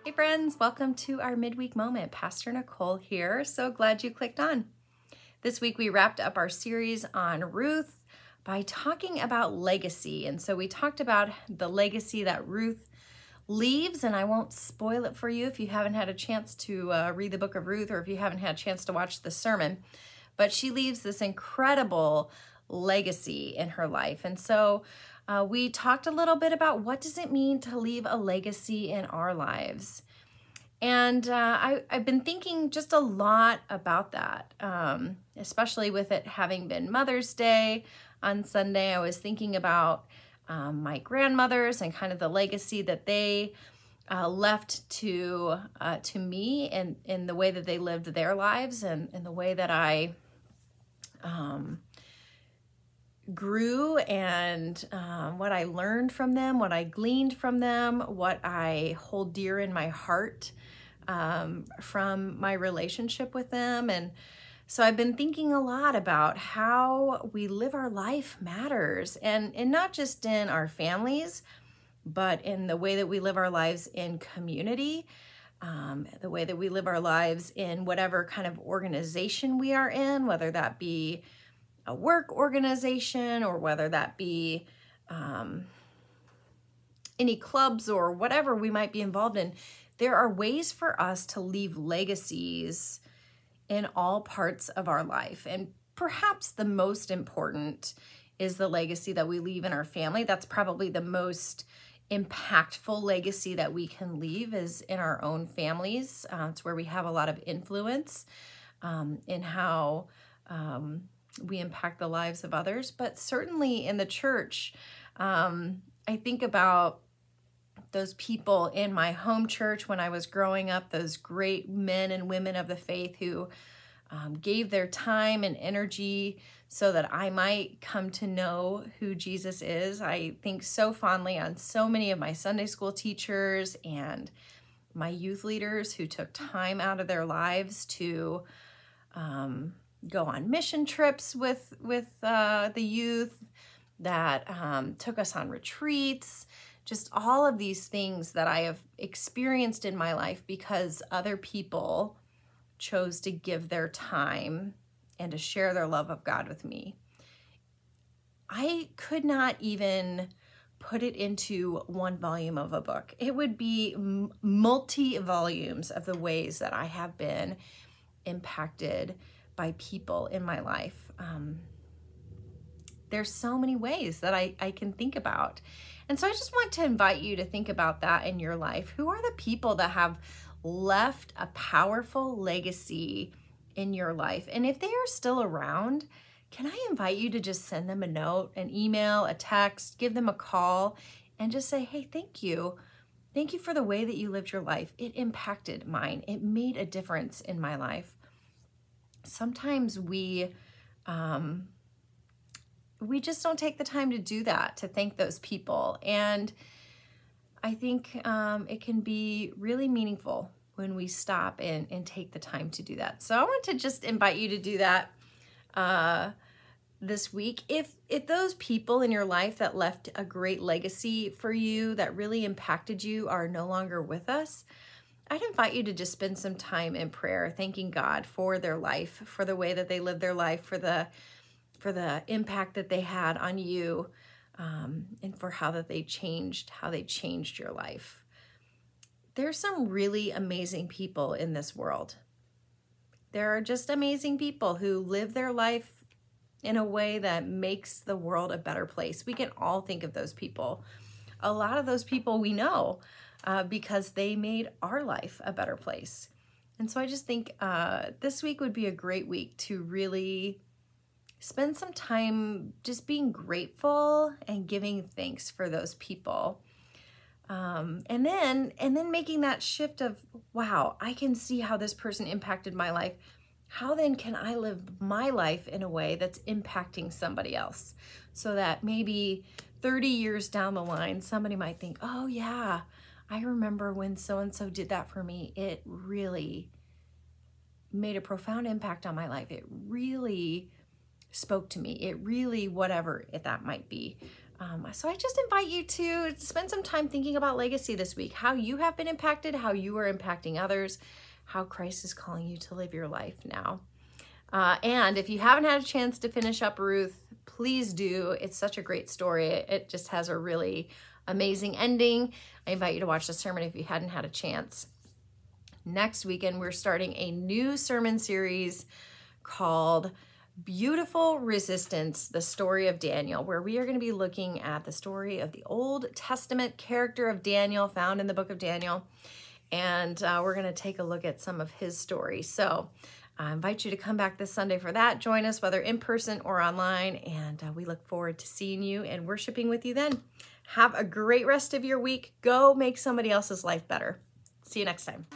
Hey friends, welcome to our midweek moment. Pastor Nicole here. So glad you clicked on. This week we wrapped up our series on Ruth by talking about legacy. And so we talked about the legacy that Ruth leaves, and I won't spoil it for you if you haven't had a chance to read the book of Ruth or if you haven't had a chance to watch the sermon. But she leaves this incredible legacy in her life. And so we talked a little bit about what does it mean to leave a legacy in our lives. And I've been thinking just a lot about that, especially with it having been Mother's Day on Sunday. I was thinking about my grandmothers and kind of the legacy that they left to me and in the way that they lived their lives and in the way that I grew and what I learned from them, what I gleaned from them, what I hold dear in my heart from my relationship with them. And so I've been thinking a lot about how we live our life matters, and not just in our families, but in the way that we live our lives in community, the way that we live our lives in whatever kind of organization we are in, whether that be a work organization or whether that be any clubs or whatever we might be involved in. There are ways for us to leave legacies in all parts of our life. And perhaps the most important is the legacy that we leave in our family. That's probably the most impactful legacy that we can leave is in our own families. It's where we have a lot of influence in how we impact the lives of others, but certainly in the church. I think about those people in my home church when I was growing up, those great men and women of the faith who gave their time and energy so that I might come to know who Jesus is. I think so fondly on so many of my Sunday school teachers and my youth leaders who took time out of their lives to go on mission trips with the youth, that took us on retreats, just all of these things that I have experienced in my life because other people chose to give their time and to share their love of God with me. I could not even put it into one volume of a book. It would be multi-volumes of the ways that I have been impacted by people in my life. There's so many ways that I can think about. And so I just want to invite you to think about that in your life. Who are the people that have left a powerful legacy in your life? And if they are still around, can I invite you to just send them a note, an email, a text, give them a call, and just say, hey, thank you. Thank you for the way that you lived your life. It impacted mine. It made a difference in my life. Sometimes we just don't take the time to do that, to thank those people. And I think it can be really meaningful when we stop and take the time to do that. So I want to just invite you to do that this week. If those people in your life that left a great legacy for you, that really impacted you, are no longer with us, I'd invite you to just spend some time in prayer, thanking God for their life, for the way that they lived their life, for the impact that they had on you, and for how they changed your life. There's some really amazing people in this world. There are just amazing people who live their life in a way that makes the world a better place. We can all think of those people. A lot of those people we know because they made our life a better place. And so I just think this week would be a great week to really spend some time just being grateful and giving thanks for those people. And then making that shift of, wow, I can see how this person impacted my life. How then can I live my life in a way that's impacting somebody else? So that maybe 30 years down the line, somebody might think, oh yeah, I remember when so-and-so did that for me. It really made a profound impact on my life. It really spoke to me. It really, whatever that might be. So I just invite you to spend some time thinking about legacy this week, how you have been impacted, how you are impacting others, how Christ is calling you to live your life now. And if you haven't had a chance to finish up Ruth, please do. It's such a great story. It just has a really amazing ending. I invite you to watch the sermon if you hadn't had a chance. Next weekend, we're starting a new sermon series called Beautiful Resistance, the story of Daniel, where we are going to be looking at the story of the Old Testament character of Daniel found in the book of Daniel. And we're going to take a look at some of his story. So I invite you to come back this Sunday for that. Join us, whether in person or online. And we look forward to seeing you and worshiping with you then. Have a great rest of your week. Go make somebody else's life better. See you next time.